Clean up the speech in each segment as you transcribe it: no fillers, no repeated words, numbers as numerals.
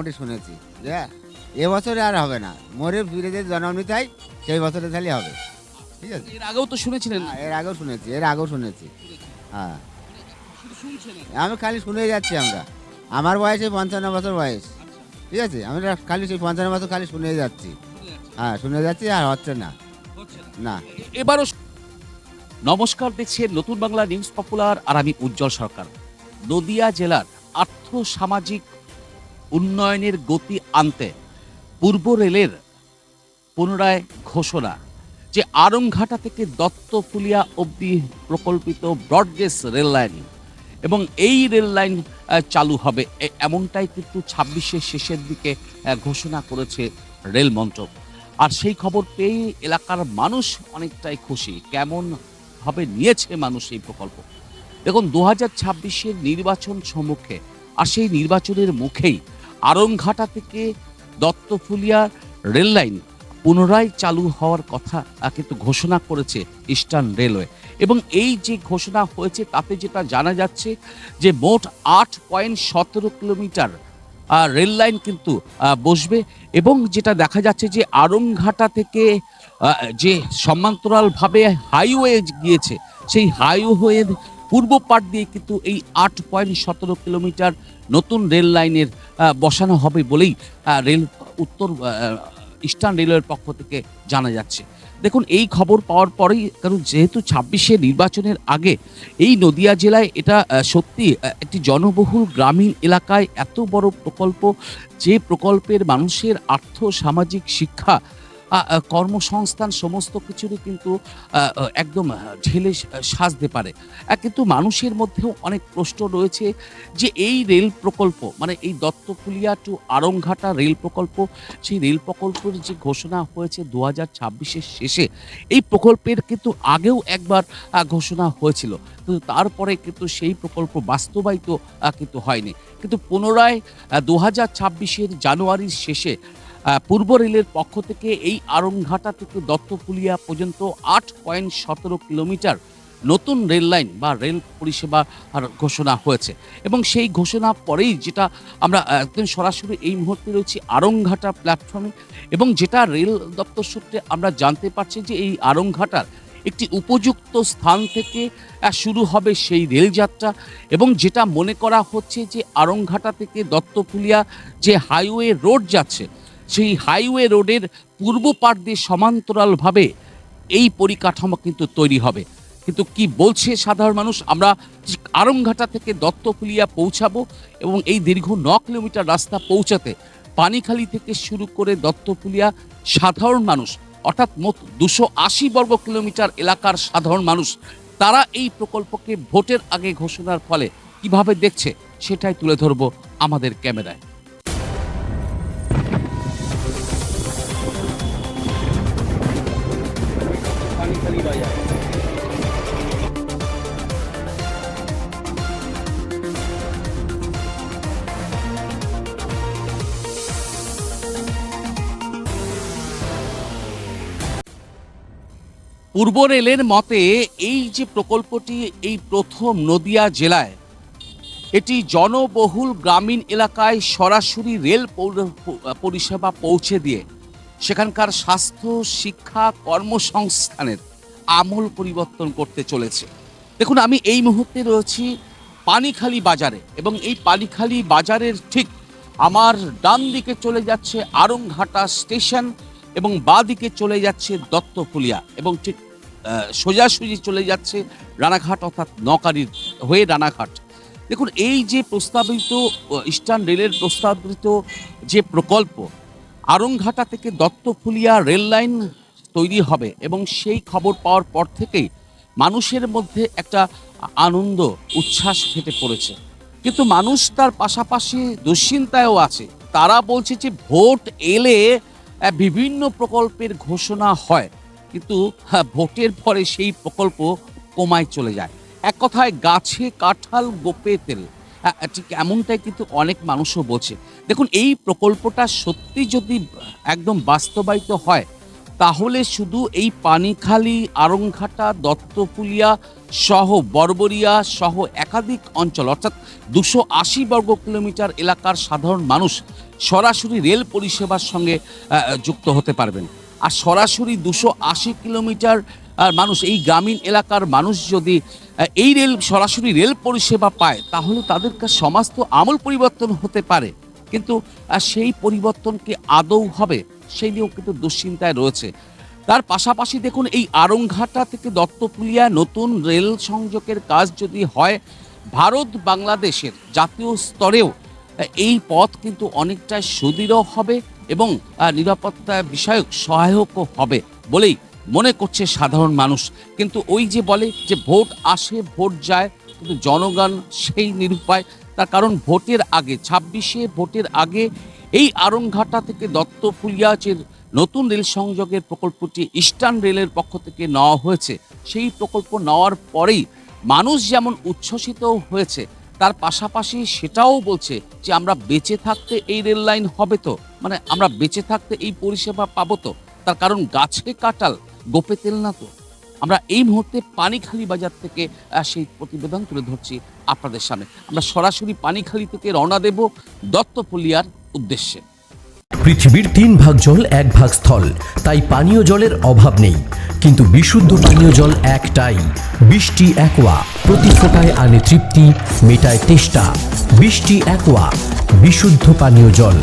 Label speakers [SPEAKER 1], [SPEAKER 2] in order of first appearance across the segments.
[SPEAKER 1] মোটামুটি শুনেছি। হ্যাঁ, এবছরে আর হবে না। মরে ফিরে যে জন্ম নিতে হয় সেই বছরে তাহলে হবে। ঠিক আছে?
[SPEAKER 2] এর আগেও তো শুনেছিলেন।
[SPEAKER 1] হ্যাঁ, এর আগেও শুনেছি। হ্যাঁ, আমি খালি শুনেই যাচ্ছি আমরা। আমার বয়স এই ৫৫ বছর বয়স। ঠিক আছে? আমরা খালি সেই ৫৫ বছর খালি শুনেই যাচ্ছি। হ্যাঁ, শুনে যাচ্ছি আর হচ্ছে না। না।
[SPEAKER 2] এবারও নমস্কার, দেখছেন নতুন বাংলা নিউজ পপুলার, আর আমি উজ্জ্বল সরকার। নদিয়া জেলার আর্থ সামাজিক উন্নয়নের গতি আনতে পূর্ব রেলের পুনরায় ঘোষণা যে আরংঘাটা থেকে দত্তফুলিয়া অবধি প্রকল্পিত ব্রডগেজ রেল লাইন, এবং এই রেল লাইন চালু হবে এমনটাই কিন্তু ২৬-এর শেষের দিকে ঘোষণা করেছে রেল মন্ত্রক। আর সেই খবর পেয়ে এলাকার মানুষ অনেকটাই খুশি। কেমন ভাবে নিয়েছে মানুষ এই প্রকল্প? দেখুন, ২০২৬-এর নির্বাচন সম্মুখে, আর সেই নির্বাচনের মুখেই আরংঘাটা থেকে দত্তফুলিয়া রেল লাইন পুনরায় চালু হওয়ার কথা কিন্তু ঘোষণা করেছে ইস্টার্ন রেলওয়ে। এবং এই যে ঘোষণা হয়েছে তাতে যেটা জানা যাচ্ছে যে মোট ৮.১৭ কিলোমিটার রেল লাইন কিন্তু বসবে, এবং যেটা দেখা যাচ্ছে যে আরংঘাটা থেকে যে সমান্তরালভাবে হাইওয়ে গিয়েছে, সেই হাইওয়ের পূর্ব পাড় দিয়ে কিন্তু এই ৮.১৭ কিলোমিটার নতুন রেল লাইনের বসানো হবে বলেই রেল উত্তর ইস্টার্ন রেলওয়ের পক্ষ থেকে জানা যাচ্ছে। দেখুন, এই খবর পাওয়ার পরেই, কারণ যেহেতু ২৬-এ নির্বাচনের আগে এই নদিয়া জেলায় এটা সত্যি একটি জনবহুল গ্রামীণ এলাকায় এত বড় প্রকল্প, যে প্রকল্পের মানুষের আর্থ সামাজিক শিক্ষা কর্মসংস্থান সমস্ত কিছুরই কিন্তু একদম ঢেলে সাজতে পারে। কিন্তু মানুষের মধ্যেও অনেক প্রশ্ন রয়েছে যে এই রেল প্রকল্প, মানে এই দত্তফুলিয়া টু আরংঘাটা রেল প্রকল্প, সেই রেল প্রকল্পের যে ঘোষণা হয়েছে ২০২৬-এর শেষে, এই প্রকল্পের কিন্তু আগেও একবার ঘোষণা হয়েছিল, কিন্তু তারপরে কিন্তু সেই প্রকল্প বাস্তবায়িত কিন্তু হয়নি। কিন্তু পুনরায় ২০২৬-এর জানুয়ারির শেষে পূর্ব রেলের পক্ষ থেকে এই আরংঘাটা থেকে দত্তফুলিয়া পর্যন্ত ৮.১৭ কিলোমিটার নতুন রেল লাইন বা রেল পরিষেবা ঘোষণা হয়েছে। এবং সেই ঘোষণা পরেই যেটা আমরা একদম সরাসরি এই মুহূর্তে রয়েছি আরংঘাটা প্ল্যাটফর্মে, এবং যেটা রেল দপ্তর সূত্রে আমরা জানতে পারছি যে এই আরংঘাটার একটি উপযুক্ত স্থান থেকে শুরু হবে সেই রেলযাত্রা, এবং যেটা মনে করা হচ্ছে যে আরংঘাটা থেকে দত্তফুলিয়া যে হাইওয়ে রোড যাচ্ছে, সেই হাইওয়ে রোডের পূর্ব পাড় দিয়ে সমান্তরালভাবে এই পরিকাঠামো কিন্তু তৈরি হবে। কিন্তু কি বলছে সাধারণ মানুষ, আমরা আরংঘাটা থেকে দত্তফুলিয়া পৌঁছাবো, এবং এই দীর্ঘ ৯ কিলোমিটার রাস্তা পৌঁছাতে পানিখালি থেকে শুরু করে দত্তফুলিয়া সাধারণ মানুষ, অর্থাৎ মোট ২৮০ বর্গ কিলোমিটার এলাকার সাধারণ মানুষ, তারা এই প্রকল্পকে ভোটের আগে ঘোষণার ফলে কিভাবে দেখছে সেটাই তুলে ধরবো আমাদের ক্যামেরায়। পূর্ব রেলের মতে এই যে প্রকল্পটি, এই প্রথম নদিয়া জেলায় এটি জনবহুল গ্রামীণ এলাকায় সরাসরি রেল পরিষেবা পৌঁছে দিয়ে সেখানকার স্বাস্থ্য, শিক্ষা, কর্মসংস্থানের আমূল পরিবর্তন করতে চলেছে। দেখুন, আমি এই মুহূর্তে রয়েছি পানিখালি বাজারে, এবং এই পানিখালি বাজারের ঠিক আমার ডান দিকে চলে যাচ্ছে আরংঘাটা স্টেশন, এবং বাঁ দিকে চলে যাচ্ছে দত্তফুলিয়া, এবং ঠিক সোজাসুজি চলে যাচ্ছে রানাঘাট, অর্থাৎ নকারির হয়ে রানাঘাট। দেখুন, এই যে প্রস্তাবিত ইস্টার্ন রেলের প্রস্তাবিত যে প্রকল্প, আরংঘাটা থেকে দত্তফুলিয়া রেল লাইন তৈরি হবে, এবং সেই খবর পাওয়ার পর থেকেই মানুষের মধ্যে একটা আনন্দ উচ্ছ্বাস ফেটে পড়েছে। কিন্তু মানুষ তার পাশাপাশি দুশ্চিন্তায়ও আছে। তারা বলছে যে ভোট এলে বিভিন্ন প্রকল্পের ঘোষণা হয়, কিন্তু ভোটের পরে সেই প্রকল্প কমায় চলে যায়। এক কথায় গাছে কাঁঠাল গোপে তেল, ঠিক এমনটাই কিন্তু অনেক মানুষও বলছে। দেখুন, এই প্রকল্পটা সত্যি যদি একদম বাস্তবায়িত হয়, তাহলে শুধু এই পানিখালি, আরংঘাটা, দত্তফুলিয়া সহ বড়বড়িয়া সহ একাধিক অঞ্চল, অর্থাৎ ২৮০ বর্গ কিলোমিটার এলাকার সাধারণ মানুষ সরাসরি রেল পরিষেবার সঙ্গে যুক্ত হতে পারবেন। আর সরাসরি 280 কিলোমিটার মানুষ, এই গ্রামীণ এলাকার মানুষ যদি এই সরাসরি রেল পরিষেবা পায়, তাহলে তাদের কাছে সমাজ তো আমূল পরিবর্তন হতে পারে। কিন্তু সেই পরিবর্তন কি আদৌ হবে, সেই নিয়েও কিন্তু দুশ্চিন্তায় রয়েছে। তার পাশাপাশি দেখুন, এই আরংঘাটা থেকে দত্তপুলিয়া নতুন রেল সংযোগের কাজ যদি হয়, ভারত বাংলাদেশের জাতীয় স্তরেও এই পথ কিন্তু অনেকটাই সুদৃঢ় হবে এবং নিরাপত্তা বিষয়ক সহায়কও হবে বলেই মনে করছে সাধারণ মানুষ। কিন্তু ওই যে বলে যে ভোট আসে ভোট যায়, কিন্তু জনগণ সেই নিরুপায়। তার কারণ ভোটের আগে, 26-এ ভোটের আগে এই আরংঘাটা থেকে দত্তপুলিয়া যে নতুন রেল সংযোগের প্রকল্পটি ইস্টার্ন রেলের পক্ষ থেকে নেওয়া হয়েছে, সেই প্রকল্প নেওয়ার পরেই মানুষ যেমন উচ্ছ্বসিত হয়েছে, তার পাশাপাশি সেটাও বলছে যে আমরা বেঁচে থাকতে এই রেল লাইন হবে তো, মানে আমরা বেঁচে থাকতে এই পরিষেবা পাবো তো। তার কারণ গাছে কাঁঠাল গোপে তেল না তো। আমরা এই মুহূর্তে পানিখালি বাজার থেকে সেই প্রতিবেদন তুলে ধরছি আপনাদের সামনে। আমরা সরাসরি পানিখালি থেকে রওনা দেব দত্তপুলিয়ার উদ্দেশ্যে।
[SPEAKER 3] পৃথিবীর 3 ভাগ জল 1 ভাগ স্থল, তাই পানীয় জলের অভাব নেই। কিন্তু বিশুদ্ধ পানীয় জল একটাই, বৃষ্টি অ্যাকোয়া। প্রতি ফোঁটায় আনে তৃপ্তি, মেটায় তেষ্টা। বৃষ্টি অ্যাকোয়া, বিশুদ্ধ পানীয় জল।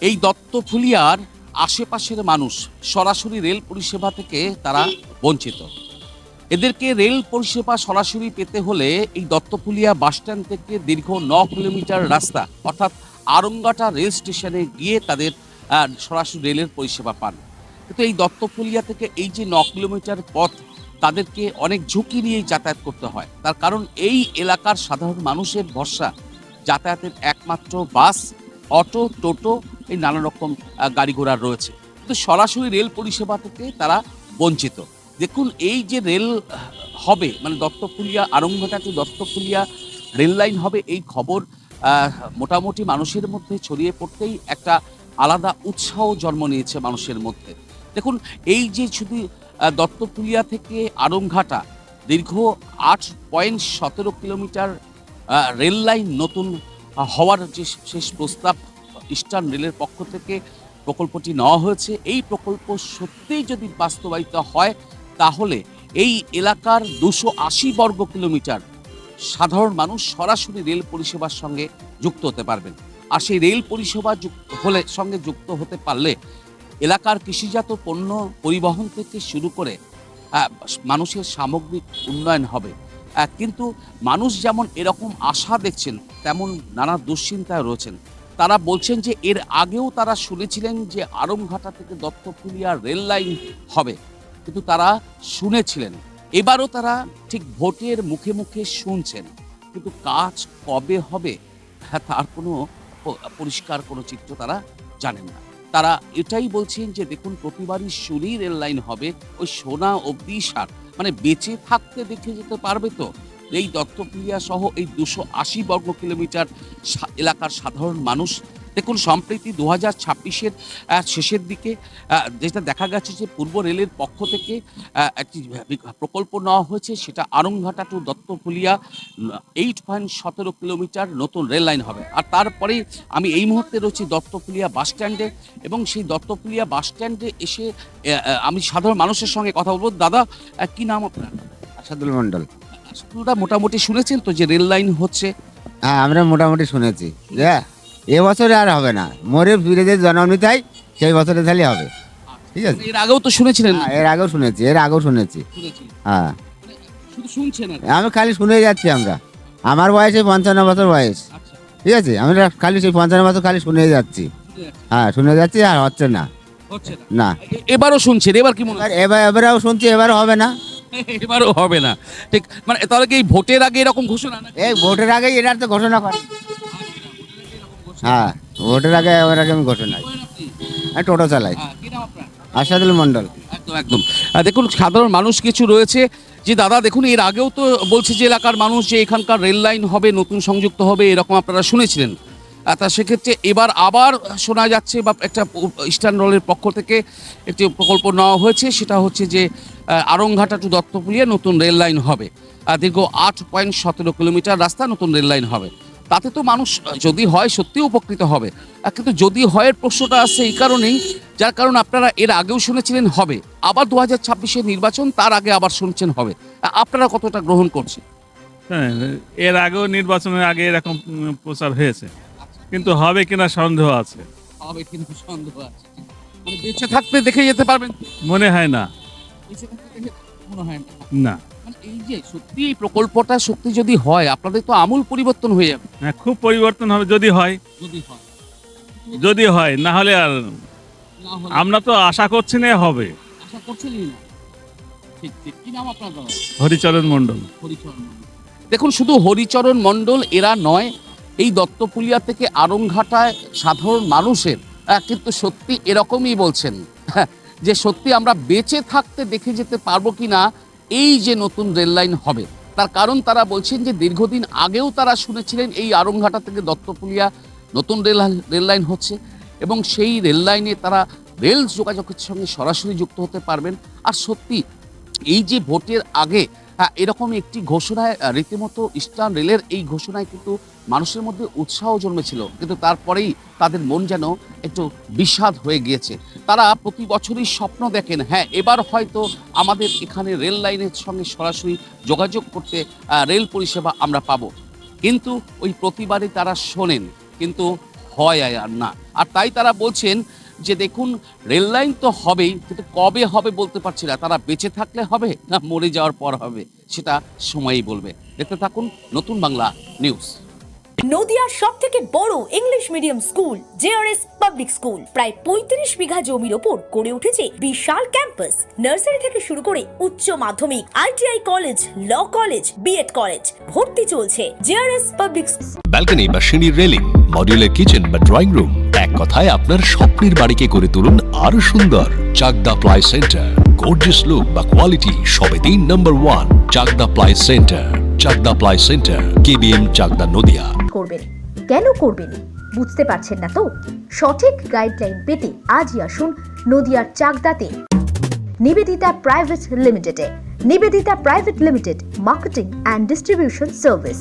[SPEAKER 2] এই দত্তপুলিয়ার আশেপাশের মানুষ সরাসরি রেল পরিষেবা থেকে তারা বঞ্চিত। এদেরকে রেল পরিষেবা সরাসরি পেতে হলে এই দত্তপুলিয়া বাসস্ট্যান্ড থেকে দীর্ঘ 9 কিলোমিটার রাস্তা, অর্থাৎ আরংঘাটা রেল স্টেশনে গিয়ে তাদের সরাসরি রেলের পরিষেবা পান। কিন্তু এই দত্তপুলিয়া থেকে এই যে 9 কিলোমিটার পথ, তাদেরকে অনেক ঝুঁকি নিয়েই যাতায়াত করতে হয়। তার কারণ এই এলাকার সাধারণ মানুষের ভরসা যাতায়াতের একমাত্র বাস, অটো, টোটো, এই নানা রকম গাড়ি ঘোড়া রয়েছে। কিন্তু সরাসরি রেল পরিষেবা থেকে তারা বঞ্চিত। দেখুন, এই যে রেল হবে, মানে Dattapulia Aranghata to Dattapulia rail line হবে, এই খবর মোটামুটি মানুষের মধ্যে ছড়িয়ে পড়তেই একটা আলাদা উৎসাহ জন্ম নিয়েছে মানুষের মধ্যে। দেখুন, এই যে শুধু দত্তপুলিয়া থেকে আরংঘাটা দীর্ঘ 8.17 কিলোমিটার রেল লাইন নতুন হওয়ার যে শেষ প্রস্তাব ইস্টার্ন রেলের পক্ষ থেকে প্রকল্পটি নেওয়া হয়েছে, এই প্রকল্প সত্যিই যদি বাস্তবায়িত হয়, তাহলে এই এলাকার 280 বর্গ কিলোমিটার সাধারণ মানুষ সরাসরি রেল পরিষেবার সঙ্গে যুক্ত হতে পারবেন। আর সেই রেল পরিষেবা সঙ্গে যুক্ত হতে পারলে এলাকার কৃষিজাত পণ্য পরিবহন থেকে শুরু করে মানুষের সামগ্রিক উন্নয়ন হবে। কিন্তু মানুষ যেমন এরকম আশা দেখছেন, তেমন নানা দুশ্চিন্তায় রয়েছেন। তারা বলছেন যে এর আগেও তারা শুনেছিলেন যে আরংঘাটা থেকে দত্তপুলিয়া রেল লাইন হবে, কিন্তু তারা শুনেছিলেন। এবারও তারা ঠিক ভোটের মুখে মুখে শুনছেন, কিন্তু কাজ কবে হবে তার কোনো পরিষ্কার কোনো চিত্র তারা জানেন না। তারা এটাই বলছেন যে দেখুন, প্রতিবারই শুনি রেল লাইন হবে, ওই সোনা অবধি সার, মানে বেঁচে থাকতে দেখে যেতে পারবে তো এই দত্তপুলিয়া সহ এই 280 বর্গ কিলোমিটার এলাকার সাধারণ মানুষ। দেখুন, সম্প্রতি 2026-এর শেষের দিকে যেটা দেখা গেছে যে পূর্ব রেলের পক্ষ থেকে একটি প্রকল্প নেওয়া হয়েছে, সেটা আরংঘাটা টু দত্তপুলিয়া 8.17 কিলোমিটার নতুন রেল লাইন হবে। আর তারপরেই আমি এই মুহূর্তে রয়েছি দত্তপুলিয়া বাস স্ট্যান্ডে, এবং সেই দত্তপুলিয়া বাস স্ট্যান্ডে এসে আমি সাধারণ মানুষের সঙ্গে কথা বলবো। দাদা, কি নাম আপনার?
[SPEAKER 1] আসাদুল মন্ডল।
[SPEAKER 2] আপনারা মোটামুটি শুনেছেন তো যে রেল লাইন হচ্ছে?
[SPEAKER 1] হ্যাঁ, আমরা মোটামুটি শুনেছি যে এবছরে আর হবে না, মরে ফিরে যে জন্ম নিতে হয় সেই বছরে তাহলে হবে। ঠিক আছে,
[SPEAKER 2] এর আগেও তো শুনেছিলেন?
[SPEAKER 1] হ্যাঁ, এর আগেও শুনেছি। হ্যাঁ,
[SPEAKER 2] শুধু শুনছেন?
[SPEAKER 1] আমি খালি শুনে যাচ্ছি। আমার বয়সে 55 বছর বয়স। ঠিক আছে, আমি খালি সেই 55 বছর খালি শুনে যাচ্ছি। হ্যাঁ, শুনে যাচ্ছি, আর হচ্ছে না। না,
[SPEAKER 2] এবারও শুনছেন? এবার কি মনে হয়?
[SPEAKER 1] এবারেও শুনছি, এবারও হবে না।
[SPEAKER 2] এবারও হবে না, ঠিক। মানে তাহলে কি এই ভোটের আগে এরকম ঘোষণা?
[SPEAKER 1] এই ভোটের আগে এটার তো ঘোষণা করে। হ্যাঁ, ভোটের আগে আমার আগে আমি ঘোষণা আমি টোটো চালাই।
[SPEAKER 2] কি নাম আপনার?
[SPEAKER 1] আশাদুল মন্ডল।
[SPEAKER 2] একদম একদম। দেখুন সাধারণ মানুষ কিছু রয়েছে যে দাদা দেখুন এর আগেও তো বলছে যে এলাকার মানুষ যে এখানকার রেল লাইন হবে, নতুন সংযুক্ত হবে, এরকম আপনারা শুনেছিলেন। তা সেক্ষেত্রে এবার আবার শোনা যাচ্ছে বা একটা ইস্টার্ন রেলের পক্ষ থেকে একটি প্রকল্প নেওয়া হয়েছে, সেটা হচ্ছে যে আরংঘাটা টু দত্তপুলিয়া নতুন রেল লাইন হবে। দীর্ঘ 8.17 কিলোমিটার রাস্তা নতুন রেল লাইন হবে। তাতে তো মানুষ যদি হয় সত্যি উপকৃত হবে, কিন্তু যদি হয় এর প্রশ্নটা আসছে এই কারণেই, যার কারণ আপনারা এর আগেও শুনেছিলেন হবে, আবার 2026-এর নির্বাচন, তার আগে আবার শুনছেন হবে। আপনারা কতটা গ্রহণ করছেন?
[SPEAKER 4] হ্যাঁ, এর আগেও নির্বাচনের আগে এরকম প্রচার হয়েছে, কিন্তু হবে কিনা সন্দেহ আছে।
[SPEAKER 2] হবে কিন্তু সন্দেহ আছে। মানে বেঁচে থাকতে দেখে যেতে পারবেন?
[SPEAKER 4] মনে হয় না।
[SPEAKER 2] বেঁচে থাকতে দেখে মনে হয় না।
[SPEAKER 4] না,
[SPEAKER 2] মানে এই যে সত্যি এই প্রকল্পটা সত্যি যদি হয়, আপনাদের তো আমূল পরিবর্তন হয়ে যাবে।
[SPEAKER 4] হ্যাঁ, খুব পরিবর্তন হবে যদি হয়। যদি হয়, না হলে আর আমরা তো আশা করছি না হবে।
[SPEAKER 2] আশা করছিলেন না। ঠিক ঠিক। কি নাম আপনার দাদা?
[SPEAKER 4] হরিচরণ মণ্ডল।
[SPEAKER 2] হরিচরণ মণ্ডল। দেখুন শুধু হরিচরণ মণ্ডল এরা নয়, এই দত্তপুলিয়া থেকে আরংঘাটায় সাধারণ মানুষের কিন্তু সত্যি এরকমই বলছেন যে সত্যি আমরা বেঁচে থাকতে দেখে যেতে পারবো কিনা এই যে নতুন রেল লাইন হবে। তার কারণ তারা বলছেন যে দীর্ঘদিন আগেও তারা শুনেছিলেন এই আরংঘাটা থেকে দত্তপুলিয়া নতুন রেল লাইন হচ্ছে, এবং সেই রেল লাইনে তারা রেল যোগাযোগের সঙ্গে সরাসরি যুক্ত হতে পারবেন। আর সত্যি এই যে ভোটের আগে এরকম একটি ঘোষণায় রীতিমতো ইস্টার্ন রেলের এই ঘোষণায় কিন্তু মানুষের মধ্যে উৎসাহ জন্মেছিল, কিন্তু তারপরেই তাদের মন যেন একটু বিষাদ হয়ে গিয়েছে। তারা প্রতি বছরই স্বপ্ন দেখেন, হ্যাঁ এবার হয়তো আমাদের এখানে রেল লাইনের সঙ্গে সরাসরি যোগাযোগ করতে রেল পরিষেবা আমরা পাবো, কিন্তু ওই প্রতিবারই তারা শোনেন, কিন্তু হয় আর না। আর তাই তারা বলছেন যে দেখুন রেল লাইন তো হবেই, কিন্তু কবে হবে বলতে পারছি না। তারা বেঁচে থাকলে হবে না মরে যাওয়ার পর হবে, সেটা সময়ই বলবে। দেখতে থাকুন নতুন বাংলা নিউজ।
[SPEAKER 5] নদিয়ার সব থেকে বড় English medium school JRS public school প্রায় 35 বিঘা জমির ওপর গড়ে উঠেছে বিশাল ক্যাম্পাস। নার্সারি থেকে শুরু করে উচ্চ মাধ্যমিক, ITI college, law college, BEd college, ভর্তি চলছে জেআরএস পাবলিক।
[SPEAKER 3] ব্যালকনি বা সিঁড়ির রেলিং, মডিউলার কিচেন বা ড্রয়িং রুম, এক কথায় আপনার স্বপ্নের বাড়িকে করে তুলুন আরো সুন্দর। Chakdah ply centre, gorgeous look বা কোয়ালিটি সবে 3 নম্বর 1 Chakdah ply centre. Chakdah ply centre, KBM, Chakdah, Nadia.
[SPEAKER 6] করবেন কেন করবেন বুঝতে পারছেন না তো? সঠিক গাইডলাইন পেতে আজই আসুন নদিয়ার চাকদাতে নিবেদিতা প্রাইভেট লিমিটেডে। Nibedita private limited, marketing and distribution service.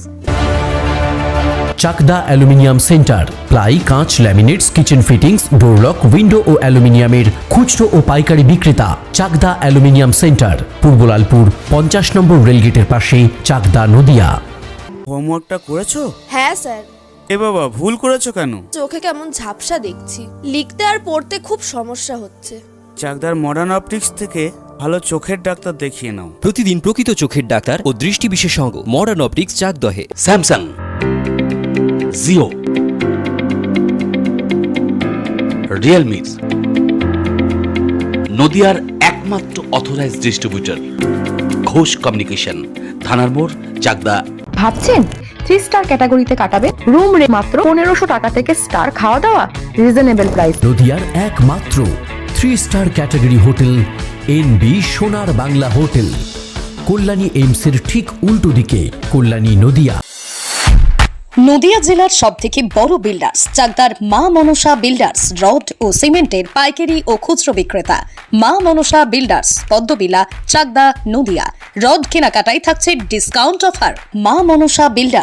[SPEAKER 3] Chakdah aluminium centre, ply, কাঁচ, laminates, kitchen fittings, door lock, window ও অ্যালুমিনিয়ামের খুচরো ও পাইকারি বিক্রেতা। Chakdah aluminium centre, Purbalalpur 50 number রেলগেটের পাশে, চাকদা, নদিয়া।
[SPEAKER 7] হোমওয়ার্কটা করেছো?
[SPEAKER 8] হ্যাঁ স্যার।
[SPEAKER 7] এ বাবা, ভুল করেছো কেন?
[SPEAKER 8] চোখে কেমন ঝাপসা দেখছি, লিখতে আর পড়তে খুব সমস্যা হচ্ছে।
[SPEAKER 7] চাকদার মডার্ন অপটিক্স থেকে ভালো চোখের ডাক্তার দেখিয়ে নাও।
[SPEAKER 9] প্রতিদিন প্রকৃত চোখের ডাক্তার ও দৃষ্টি বিশেষজ্ঞ মডার্ন অপটিক্স, চাকদহে।
[SPEAKER 2] স্যামসাং, জিও, রিয়েলমি, নদিয়ার একমাত্র অথরাইজড ডিস্ট্রিবিউটর ঘোষ কমিউনিকেশন, থানার মোড়, চাকদা।
[SPEAKER 10] ভাবছেন 3 স্টার ক্যাটাগরিতে কাটাবেন? রুম রে মাত্র 1500 টাকা থেকে স্টার, খাওয়া দাওয়া রিজনেবল প্রাইস।
[SPEAKER 3] নদিয়ার একমাত্র 3 স্টার ক্যাটাগরি হোটেল এনবি সোনার বাংলা হোটেল, কল্যাণী এইমসের ঠিক উল্টো দিকে, কল্যাণী, নদিয়া।
[SPEAKER 5] নদিয়া জেলার সব থেকে বড় বিল্ডার্স চাকদার মা মনসা বিল্ডার্স, রড ও সিমেন্টের পাইকারি ও খুচরো বিক্রেতা। মা মনসা বিল্ডার্স, পদ্মবিলা, চাকদা, নদিয়া। রড কেনাকাটায় থাকছে ডিসকাউন্ট অফার। মা মনসা বিল্ডার্স।